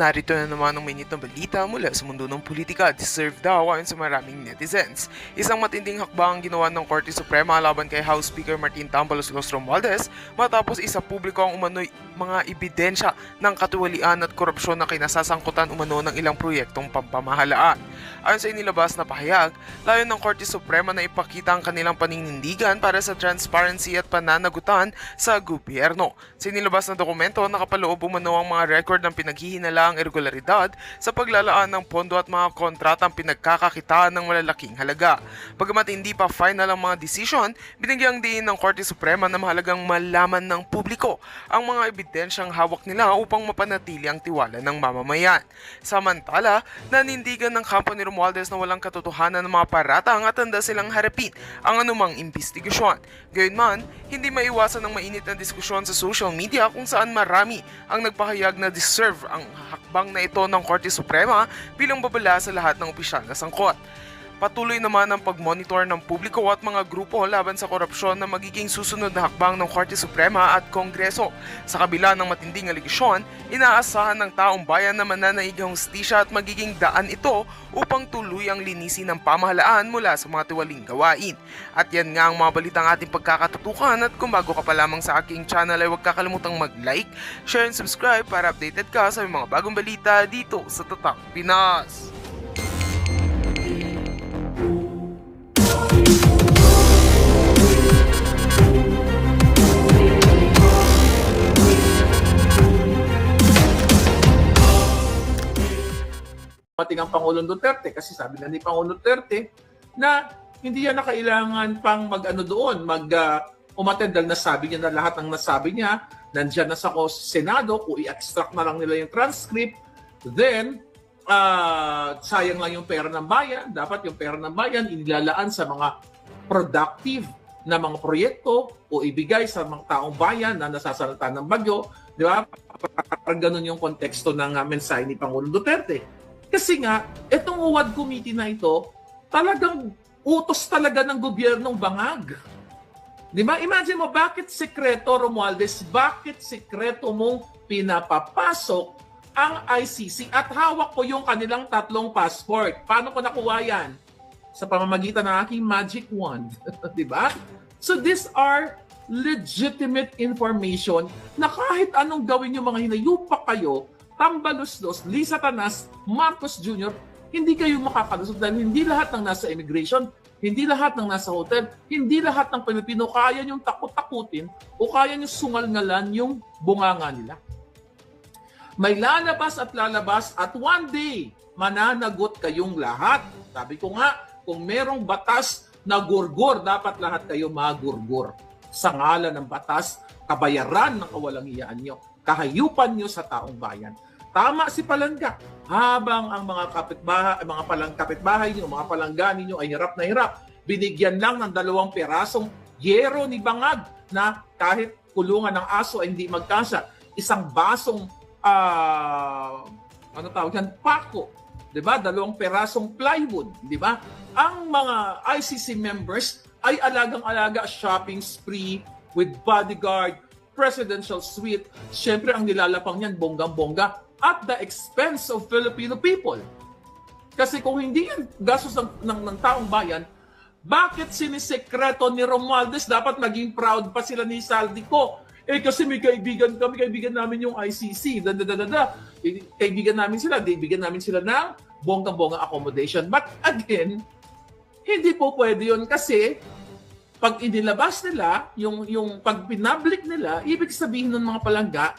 Narito na naman ang mainit na balita mula sa mundo ng politika. Deserve daw ayon sa maraming netizens. Isang matinding hakbang ang ginawa ng Korte Suprema laban kay House Speaker Martin Tambalos Los Romualdez matapos isa publiko ang umano'y mga ebidensya ng katiwalian at korupsyon na kinasasangkutan umano ng ilang proyektong pampamahalaan. Ayon sa inilabas na pahayag, layon ng Korte Suprema na ipakita ang kanilang paninindigan para sa transparency at pananagutan sa gobyerno. Sa inilabas na dokumento, nakapaloob umano ang mga record ng pinaghihinalaang irregularidad sa paglalaan ng pondo at mga kontratang pinagkakakitaan ng malalaking halaga. Bagamat hindi pa final ang mga desisyon, binigyang diin ng Korte Suprema na mahalagang malaman ng publiko ang mga ebidensyang hawak nila upang mapanatili ang tiwala ng mamamayan. Samantala, nanindigan ng kampo ni Romualdez na walang katotohanan ng mga paratang at handa silang harapin ang anumang imbestigasyon. Gayunman, hindi maiwasan ng mainit na diskusyon sa social media kung saan marami ang nagpahayag na deserve ang hakbang na ito ng Korte Suprema bilang babala sa lahat ng opisyal na sangkot. Patuloy naman ang pagmonitor ng publiko at mga grupo laban sa korupsyon na magiging susunod na hakbang ng Korte Suprema at Kongreso. Sa kabila ng matinding aligasyon, inaasahan ng taong bayan na mananaig ang hustisya at magiging daan ito upang tuluyang linisin ang pamahalaan mula sa mga tiwaling gawain. At yan nga ang mga balitang ating pagkakatutukan, at kung bago ka pa lamang sa aking channel ay huwag kakalimutang mag-like, share and subscribe para updated ka sa mga bagong balita dito sa Tatak Pinas. Pati ang Pangulong Duterte, kasi sabi na ni Pangulong Duterte na hindi yan na kailangan pang umattend dahil nasabi niya na lahat ng nasabi niya, nandiyan na sa Senado, kung i-extract na lang nila yung transcript, then sayang lang yung pera ng bayan. Dapat yung pera ng bayan inilalaan sa mga productive na mga proyekto o ibigay sa mga taong bayan na nasasalanta ng bagyo. Di ba? Parang ganun yung konteksto ng mensahe ni Pangulong Duterte. Kasi nga, itong UWAD committee na ito, talagang utos talaga ng gobyernong bangag. Di ba? Imagine mo, bakit sekreto, Romualdez, bakit sekreto mong pinapapasok ang ICC at hawak ko yung kanilang 3 passport? Paano ko nakuha yan? Sa pamamagitan ng aking magic wand. Di ba? So these are legitimate information na kahit anong gawin yung mga hinayupak kayo, Tambalos-Los, Lisa Tanas, Marcos Jr., hindi kayo makakalusot dahil hindi lahat ng nasa immigration, hindi lahat ng nasa hotel, hindi lahat ng Pilipino kaya yung takot-takutin o kaya yung sungal-ngalan yung bunganga nila. May lalabas at one day, mananagot kayong lahat. Sabi ko nga, kung merong batas na gurgur, dapat lahat kayo magurgur. Sa ngalan ng batas, kabayaran ng kawalang-iyaan nyo, kahayupan nyo sa taong bayan. Tama si Palangga. Habang ang mga kapitbahay niyo, mga palangga niyo ay hirap na hirap, binigyan lang ng 2 perasong yero ni Bangag na kahit kulungan ng aso ay hindi magkasya. Isang basong pako, 'di ba? 2 perasong plywood, 'di ba? Ang mga ICC members ay alagang-alaga shopping spree with bodyguard, presidential suite. Siyempre ang nilalapang niyan bonggang-bongga at the expense of Filipino people. Kasi kung hindi yan gastos ng taong bayan, bakit sinisekreto ni Romualdez? Dapat maging proud pa sila ni Saldico. Kasi may kaibigan namin yung ICC. Kaibigan namin sila ng bonggang-bongga accommodation. But again, hindi po pwede yun kasi pag inilabas nila, yung pag pinablik nila, ibig sabihin ng mga palangga,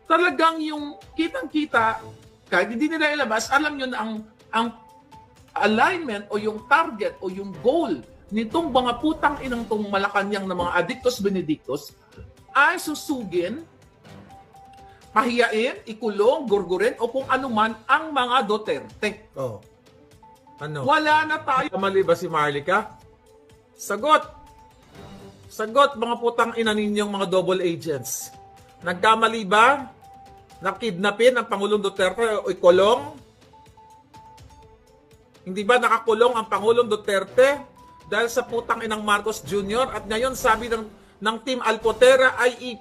talagang yung kitang-kita, kahit hindi nila ilabas, alam nyo na ang alignment o yung target o yung goal nitong mga putang inang tong Malacanang na mga adictos benedictos ay susugin, pahiyain, ikulong, gurgurin o kung anuman ang mga Duterte. Oh. Ano? Wala na tayo. Mali ba si Marlica? Sagot, mga putang ina ninyong mga double agents. Nagkamali ba? Nakidnapin ang Pangulong Duterte o ikulong? Hindi ba nakakulong ang Pangulong Duterte dahil sa putang inang Marcos Jr. At ngayon sabi ng Team Alpotera ay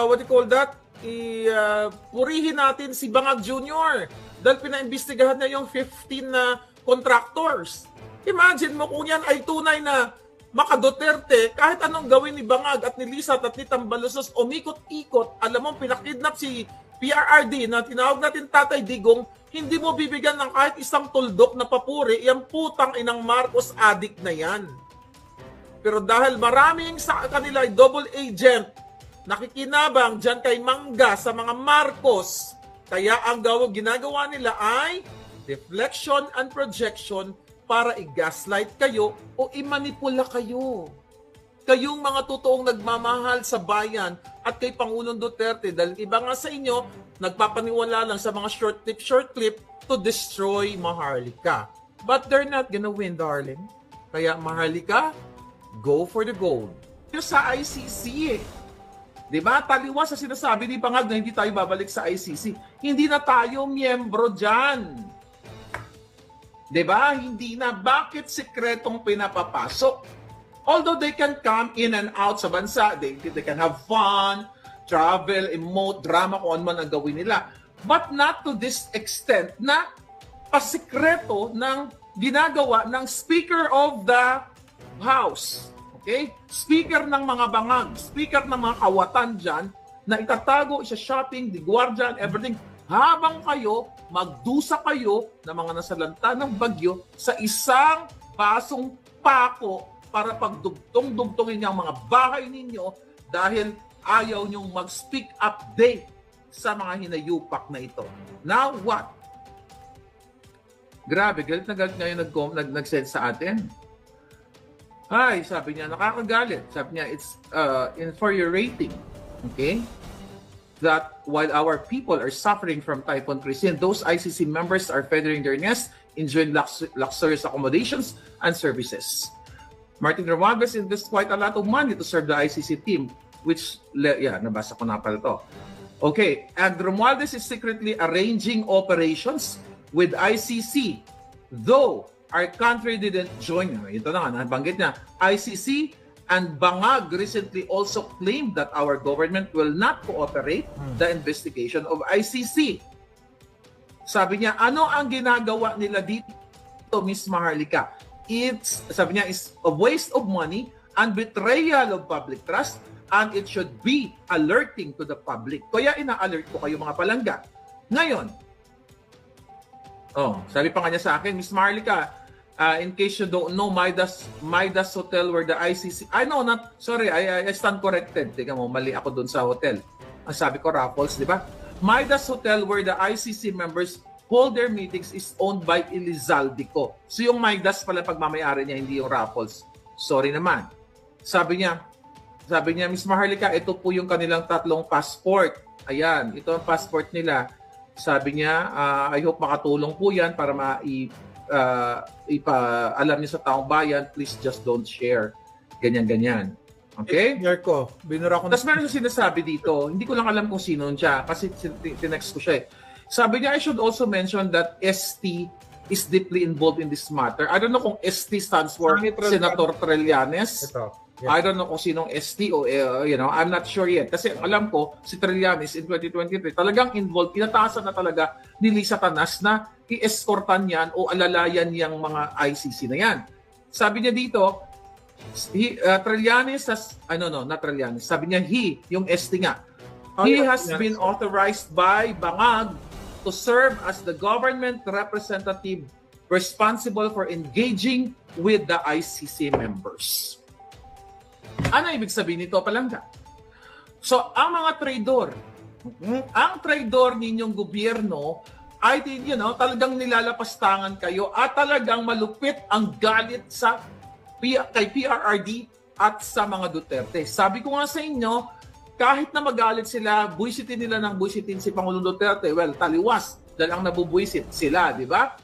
what do you call that? purihin natin si Bangag Jr. dahil pinaimbestigahan na yung 15 na contractors. Imagine mo kung yan ay tunay na maka-Duterte, kahit anong gawin ni Bangag at ni Lisa at ni Tambaluslos, umikot-ikot, alam mo, pinakidnap si PRRD na tinawag natin Tatay Digong, hindi mo bibigyan ng kahit isang tuldok na papuri, yung putang inang Marcos addict na yan. Pero dahil maraming sa kanila ay double agent, nakikinabang dyan kay Mangga sa mga Marcos, kaya ang ginagawa nila ay deflection and projection para i-gaslight kayo o i-manipula kayo. Kayong mga totoong nagmamahal sa bayan at kay Pangulong Duterte dahil iba nga sa inyo, nagpapaniwala lang sa mga short clip to destroy Maharlika. But they're not gonna win, darling. Kaya Maharlika, go for the gold. Yung sa ICC eh. Diba? Taliwas sa sinasabi ni Bangag na hindi tayo babalik sa ICC. Hindi na tayo miyembro dyan. Diba? Hindi na. Bakit sikretong pinapapasok? Although they can come in and out sa bansa, they can have fun, travel, emote, drama, kung ano man ang gawin nila. But not to this extent na pasikreto ng ginagawa ng Speaker of the House. Okay? Speaker ng mga bangag, speaker ng mga kawatan dyan, na itatago, isa-shopping, di guardian, everything, habang kayo, magdusa kayo ng mga nasalanta ng bagyo sa isang basong pako para pagdugtong-dugtongin ang mga bahay ninyo dahil ayaw nyong mag-speak update sa mga hinayupak na ito. Now what? Grabe, galit na galit ngayon nag-send sa atin. Ay, sabi niya, nakakagalit. Sabi niya, it's infuriating. Okay? That while our people are suffering from Typhoon Christine, those ICC members are feathering their nest, enjoying luxurious accommodations and services. Martin Romualdez invests quite a lot of money to serve the ICC team, which, nabasa ko na pala to. Okay, and Romualdez is secretly arranging operations with ICC, though our country didn't join. Ito na nga, nabanggit niya. ICC and Bangag recently also claimed that our government will not cooperate the investigation of ICC. Sabi niya, ano ang ginagawa nila dito, Miss Maharlika? Sabi niya, is a waste of money and betrayal of public trust, and it should be alerting to the public. Kaya ina-alert ko kayo mga palangga. Ngayon, sabi pa nga niya sa akin, Miss Maharlika, in case you don't know, Midas Hotel where the ICC... I stand corrected. Tingnan mo, mali ako dun sa hotel. Ang sabi ko, Raffles, di ba? Midas Hotel where the ICC members hold their meetings is owned by Elizaldico. So yung Midas pala pagmamayari niya, hindi yung Raffles. Sorry naman. Sabi niya, Miss Maharlika, ito po yung kanilang 3 passport. Ayan, ito ang passport nila. Sabi niya, I hope makatulong po yan para alam niyo sa taong bayan, please just don't share. Ganyan. Okay? Mirko, binura ko na. Tapos meron siya sinasabi dito, hindi ko lang alam kung sino siya kasi tinext ko siya eh. Sabi niya, I should also mention that ST is deeply involved in this matter. I don't know kung ST stands for Senator Trillanes. Ito. Yeah. I don't know kung sinong ST o, I'm not sure yet. Kasi alam ko, si Trillanes in 2023, talagang involved, pinataasan na talaga ni Lisa Tanas na i-escortan yan o alalayan yung mga ICC na yan. Sabi niya dito, Trillanes has, not Trillanes, sabi niya yung ST nga. He has been authorized by Bangag to serve as the government representative responsible for engaging with the ICC members. Ano ibig sabihin nito, palangga? So, ang mga traidor ninyong gobyerno ay talagang nilalapastangan kayo at talagang malupit ang galit kay PRRD at sa mga Duterte. Sabi ko nga sa inyo, kahit na magalit sila, buwisitin nila ng buwisitin si Pangulong Duterte, well, taliwas dahil ang nabubuwisit sila, di ba?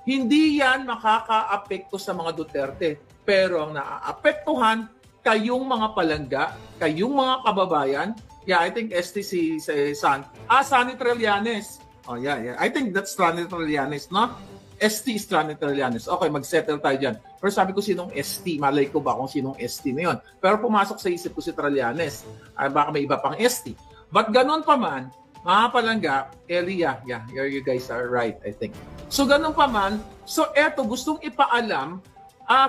Hindi yan makaka-apekto sa mga Duterte. Pero ang naaapektuhan, kayong mga palangga, kayong mga kababayan, I think STC Sonny Trillanes. I think that's Sonny Trillanes, no? ST is Sonny Trillanes. Okay, mag-settle tayo dyan. Pero sabi ko sinong ST, malay ko ba kung sinong ST na yun. Pero pumasok sa isip ko si Trillanes. Baka may iba pang ST. But ganun pa man, mga palangga, Elia, yeah, you guys are right, I think. So ganun pa man, so eto, gustong ipaalam,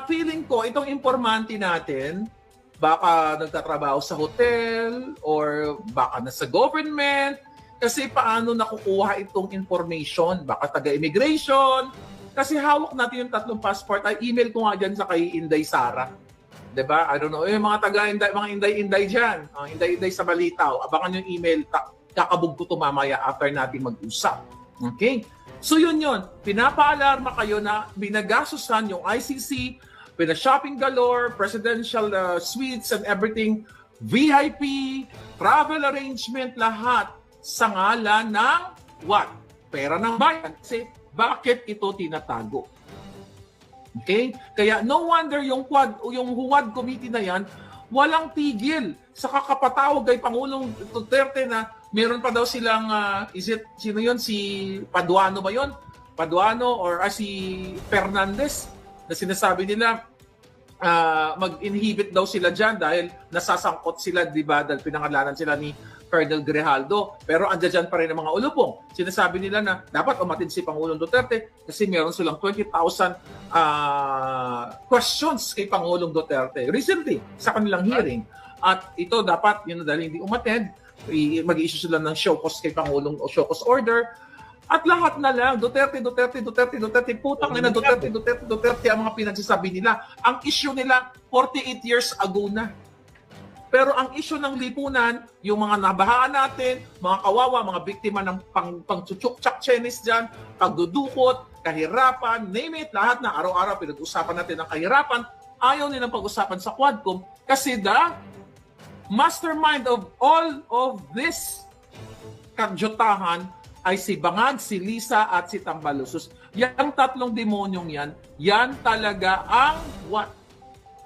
feeling ko, itong informante natin, baka nagtatrabaho sa hotel or baka nasa government, kasi paano nakukuha itong information? Baka taga-immigration, kasi hawak natin yung 3 passport. Ay, email ko nga dyan sa kay Inday Sara. Diba? I don't know. Yung mga taga-Inday, mga Inday-Inday dyan. Inday-Inday sa Balitaw. Abangan yung email. Kakabog ko ito mamaya after natin mag-usap. Okay? So yun. Pinapaalarma kayo na binagasusan yung ICC, pina-shopping galore, presidential suites and everything, VIP, travel arrangement, lahat sa ngalan ng what? Pera ng bayan. Kasi bakit ito tinatago? Okay? Kaya no wonder yung Huwad Committee na yan, walang tigil sa kakapatawag kay Pangulong Duterte na meron pa daw silang, sino yun? Si Paduano ba yun? Paduano or si Fernandez na sinasabi nila mag-inhibit daw sila dyan dahil nasasangkot sila, di ba? Dahil pinangalanan sila ni Colonel Grijaldo. Pero andyan dyan pa rin ang mga ulupong. Sinasabi nila na dapat umatid si Pangulong Duterte kasi meron silang 20,000 questions kay Pangulong Duterte recently sa kanilang hearing. At ito dapat, dahil hindi umatid, mag-i-issue sila ng show cause kay Pangulong o show cause order. At lahat na lang, Duterte, putang na Duterte ang mga pinagsasabi nila. Ang issue nila, 48 years ago na. Pero ang issue ng lipunan, yung mga nabahaan natin, mga kawawa, mga biktima ng pang-chuchuk-chak chenis dyan, pagdudukot, kahirapan, name it, lahat na araw-araw pinag-usapan natin ng kahirapan, ayaw nilang pag-usapan sa Quadcom kasi the mastermind of all of this kagyutahan ay si Bangag, si Lisa at si Tambalusos. Yang 3 demonyong yan talaga ang what?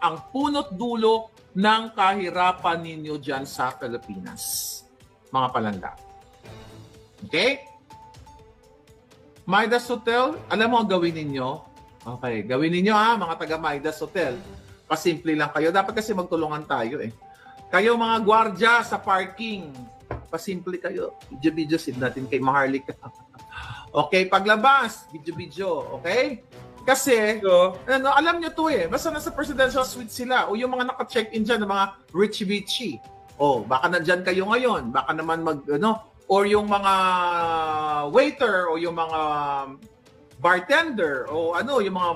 Ang punot dulo ng kahirapan ninyo dyan sa Pilipinas. Mga palangga. Okay? Midas Hotel, alam mo ang gawin ninyo? Okay, gawin ninyo mga taga Midas Hotel. Pasimple lang kayo. Dapat kasi magtulungan tayo Kayo mga gwardya sa parking, pasimple kayo. Video-video sin natin kay Maharlika. Okay, paglabas, video-video. Okay? Kasi, alam nyo to basta nasa presidential suite sila o yung mga naka-check-in dyan ng mga richie-richie. Baka nandyan kayo ngayon. Baka naman or yung mga waiter o yung mga bartender o yung mga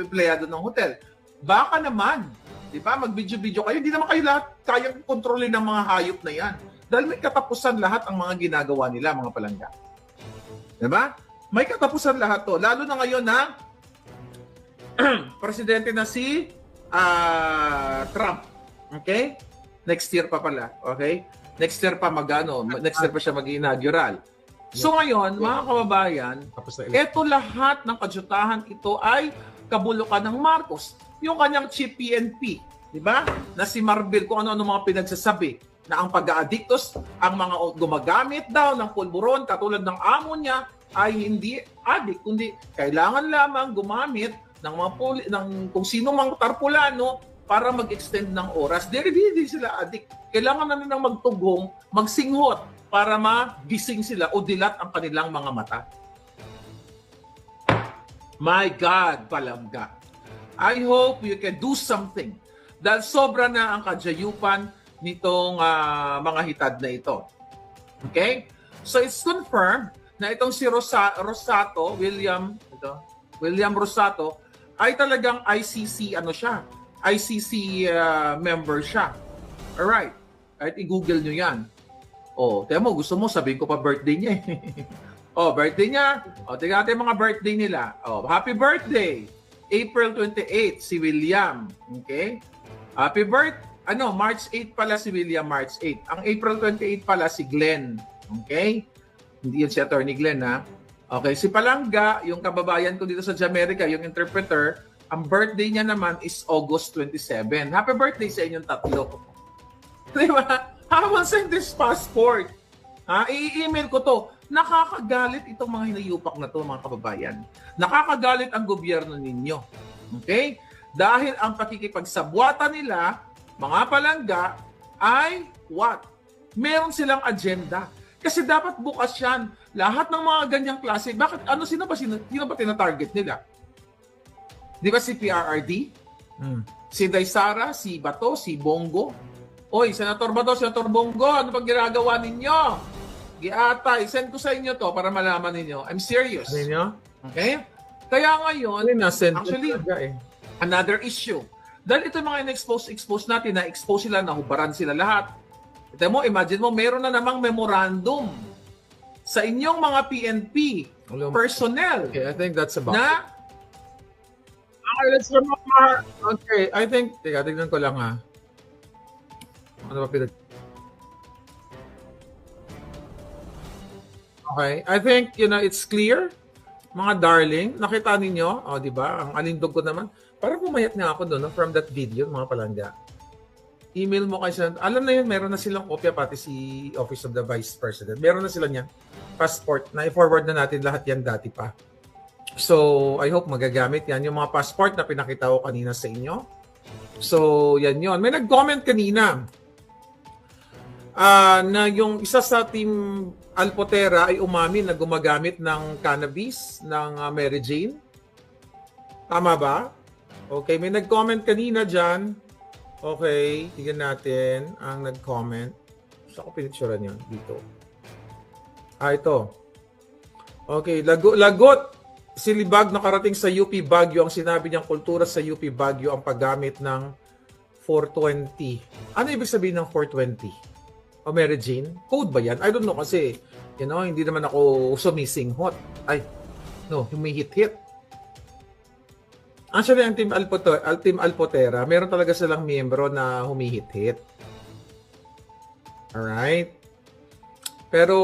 empleyado ng hotel. Baka naman, di ba, mag-video-video kayo. Hindi naman kayo lahat kayang kontrolin ng mga hayop na yan. Dahil may katapusan lahat ang mga ginagawa nila, mga palangga. Di ba? May katapusan lahat to. Lalo na ngayon na presidente na si Trump. Okay? Next year pa pala. Okay? Next year pa next year pa siya mag-inaugural. So ngayon, mga kababayan, ito lahat ng kadyutahan ito ay kabulukan ng Marcos. Yung kanyang chief PNP, di ba? Na si Marbil, kung ano-ano mga pinagsasabi na ang pag-aadiktos, ang mga gumagamit daw ng pulburon katulad ng amo niya ay hindi adik, kundi kailangan lamang gumamit ng mga kung sino mang tarpulano para mag-extend ng oras. Hindi sila adik. Kailangan na nilang magtugong, magsinghot para magising sila o dilat ang kanilang mga mata. My God, palangga. I hope you can do something dahil sobra na ang kadyayupan nitong mga hitad na ito. Okay? So it's confirmed na itong si Rosato, William Rosato, ay talagang ICC ICC member siya. Alright. Kahit i-google nyo yan. Tiyan mo, gusto mo, sabihin ko pa birthday niya birthday niya. Tingnan natin mga birthday nila. Happy birthday! April 28, si William. Okay? Happy birthday! March 8 pala si William, March 8. Ang April 28 pala si Glenn. Okay? Hindi yan si Attorney Glenn, Okay, si Palangga, yung kababayan ko dito sa Jamaica, yung interpreter, ang birthday niya naman is August 27. Happy birthday sa inyong 3. Di ba? I will send this passport. I-email ko to. Nakakagalit itong mga hinayupak na to, mga kababayan. Nakakagalit ang gobyerno ninyo. Okay? Dahil ang pakikipagsabwata nila, mga palangga, ay what? Meron silang agenda. Kasi dapat bukas yan. Lahat ng mga ganyang klase, bakit, sino ba tinatarget nila? Di ba si PRRD? Si Daysara, si Bato, si Bongo? Oy, Senator Bato, Senator Bongo, ano pag ginagawa ninyo? Giatay, send ko sa inyo to para malaman ninyo. I'm serious. Ninyo? Okay? Kaya ngayon, Actually, another issue. Dahil ito yung mga expose natin, na-expose sila, nahubaran sila lahat. Ito mo, imagine mo, meron na namang memorandum sa inyong mga PNP personnel Okay, I think that's about na Okay, let's remember. Okay, I think, tignan ko lang ha. Ano ba pinag... Okay, I think, it's clear. Mga darling, nakita ninyo, di ba? Ang alindog ko naman. Parang pumayat nga ako doon, no? From that video, mga palangga. Email mo kay Senator. Alam na yun, meron na silang kopya, pati si Office of the Vice President. Meron na sila niyan. Passport. Na-forward na natin lahat yan dati pa. So, I hope magagamit yan. Yung mga passport na pinakita ko kanina sa inyo. So, yan yun. May nag-comment kanina na yung isa sa team Alpotera ay umamin na gumagamit ng cannabis, ng Mary Jane. Tama ba? Okay, may nag-comment kanina dyan. Okay, tignan natin ang nag-comment. Saan ko pinicturean yun? Dito. Ito. Okay, lagot. Silibag nakarating sa UP Baguio. Ang sinabi niyang kultura sa UP Baguio ang paggamit ng 420. Ano ibig sabihin ng 420? O Mary Jane? Code ba yan? I don't know kasi, hindi naman ako sumisinghot. Humihit-hit. Actually, ang Team Alpotera, meron talaga silang miyembro na humihit-hit. Alright? Pero,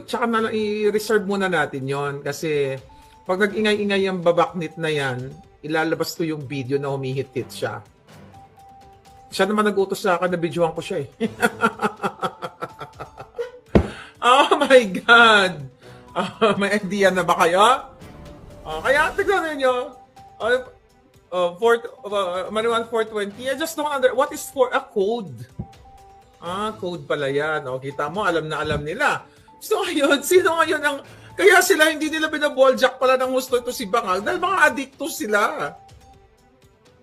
tsaka na lang i-reserve muna natin yon kasi pag nag-ingay-ingay yung babaknit na yan, ilalabas ko yung video na humihit-hit siya. Siya naman nag-utos sa akin na videohan ko siya eh. Oh my God! May idea na ba kayo? Kaya, tignan ninyo. Marijuana 420. I just don't what is a code? Code pala yan. Kita mo, alam na alam nila. So ngayon, sino ngayon ang... Kaya sila, hindi nila binaboljack pala ng gusto ito si Bangag dahil mga addictos sila.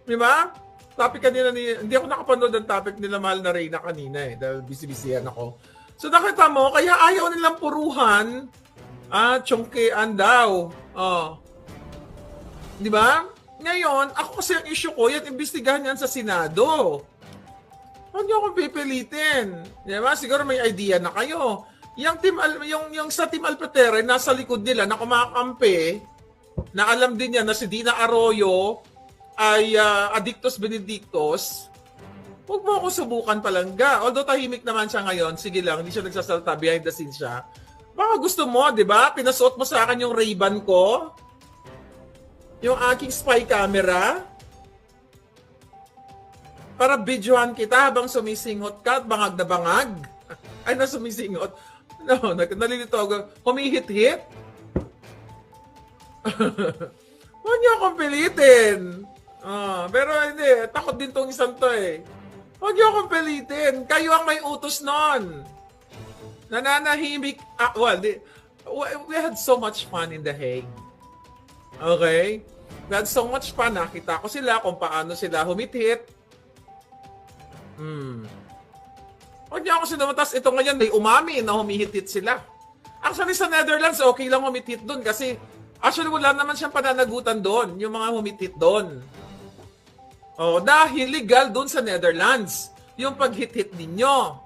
Di ba? Topic kanina hindi ako nakapanood ng topic nila Mahal na Reyna kanina dahil busy-busyan ako. So nakita mo, kaya ayaw nilang puruhan, chongkean daw. Di ba? Ngayon, ako kasi ang issue ko, yan, imbestigahan yan sa Senado. Huwag niyo akong pipilitin. Di ba? Siguro may idea na kayo. Yung sa Team Alpotera, nasa likod nila na kumakampi, na alam din yan na si Dina Arroyo ay Addictos Benedictos. Huwag mo ako subukan palangga. Although tahimik naman siya ngayon, sige lang, hindi siya nagsasalta, behind the scenes siya. Baka gusto mo, di ba? Pinasuot mo sa akin yung Ray-Ban ko. Yung aking spy camera. Para videohan kita habang sumisingot ka at bangag na bangag. Ay, na sumisingot. No, nalilito ako. Humihit-hit. Huwag niyo akong pilitin. Pero hindi, takot din tong isang to eh. Huwag niyo akong pilitin. Kayo ang may utos nun. Nananahimik. We had so much fun in The Hague. Okay? We had so much fun. Nakita ko sila kung paano sila humithit. Huwag niyo ako sinamatas. Ito ngayon, may umami na humihit-hit sila. Actually, sa Netherlands, okay lang humithit doon kasi actually wala naman siyang pananagutan doon, yung mga humithit doon. Dahil legal doon sa Netherlands yung paghit-hit ninyo.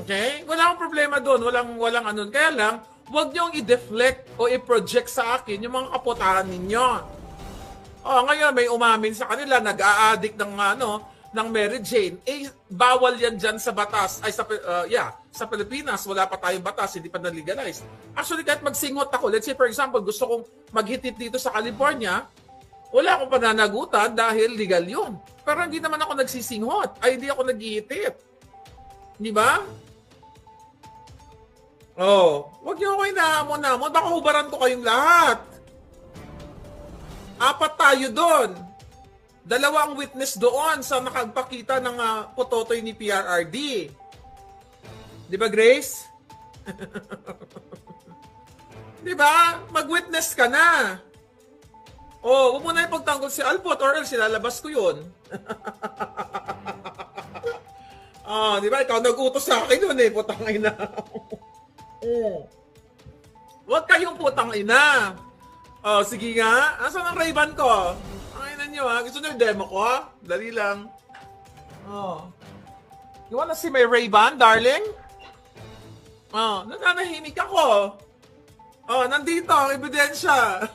Okay? Wala akong problema doon. Walang anon. Kaya lang, huwag niyong i-deflect o i-project sa akin yung mga kapotahan ninyo. Ngayon, may umamin sa kanila, nag-a-addict ng Mary Jane. Bawal yan dyan sa batas. Sa Pilipinas, wala pa tayong batas, hindi pa na-legalize. Actually, kahit magsingot ako, let's say for example, gusto kong mag-hit-hit dito sa California, wala akong pananagutan dahil legal yun. Pero hindi naman ako nagsisinghot. Hindi ako nag-hit-hit. Di ba? Huwag niyo ako inaamon-amon. Baka hubaran ko kayong lahat. 4 tayo doon. Dalawang witness doon sa nakagpakita ng pototoy ni PRRD. Di ba, Grace? Di ba? Mag-witness ka na. Oh, huwag mo na ipagtanggol si Alpot or else silalabas ko yun. Di ba? Ikaw nag-utos sa akin yun eh, putang ina. Huwag kayong putang ina. Oh, sige nga. Asan ang Ray-Ban ko? Ang ina nyo ha. Gusto nyo yung demo ko ha? Dali lang. Oh. You wanna see my Ray-Ban, darling? Oh, nananahimik ako. Oh, nandito ang ebidensya.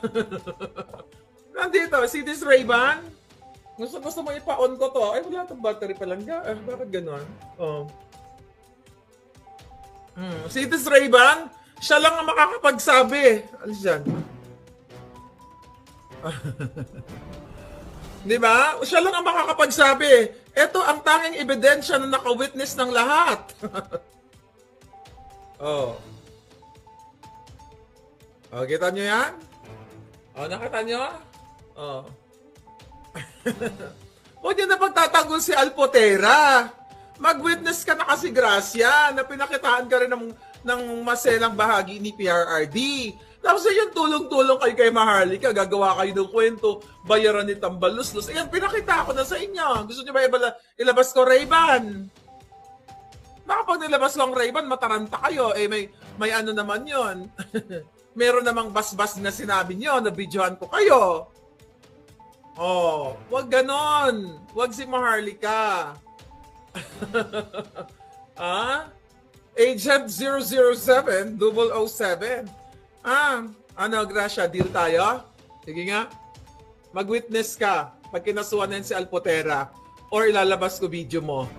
Nandito, see this Ray-Ban? Gusto mo ipa-on ko to. Ay, wala itong battery pa lang. Bakit ganon? Oh. See this Ray-Ban? Siya lang ang makakapagsabi. Alis dyan. Di ba? Siya lang ang makakapagsabi. Ito ang tanging ebidensya na naka-witness ng lahat. Oh. Oh, kita nyo yan? Oh, nakita nyo? Oh. Huwag nyo na pagtatanggol si Alpotera. Mag-witness ka na kasi, Gracia, na pinakitaan ka rin ng maselang bahagi ni PRRD. Tapos yung tulong-tulong kayo kay Maharlika, gagawa kayo ng kwento, bayaran ni Tambaluslos. Ayan, pinakita ko na sa inyo. Gusto nyo ba ilabas ko Ray-Ban? Baka pag nilabas ko ang Ray-Ban, mataranta kayo. Eh, may ano naman yon. Meron namang bas-bas na sinabi nyo, na videohan ko kayo. Oh, wag ganon. Wag si Maharlika. Agent 007, 007. Ano, Gracia, deal tayo? Sige nga. Mag-witness ka pag kinasuhan na si Alpotera or ilalabas ko video mo.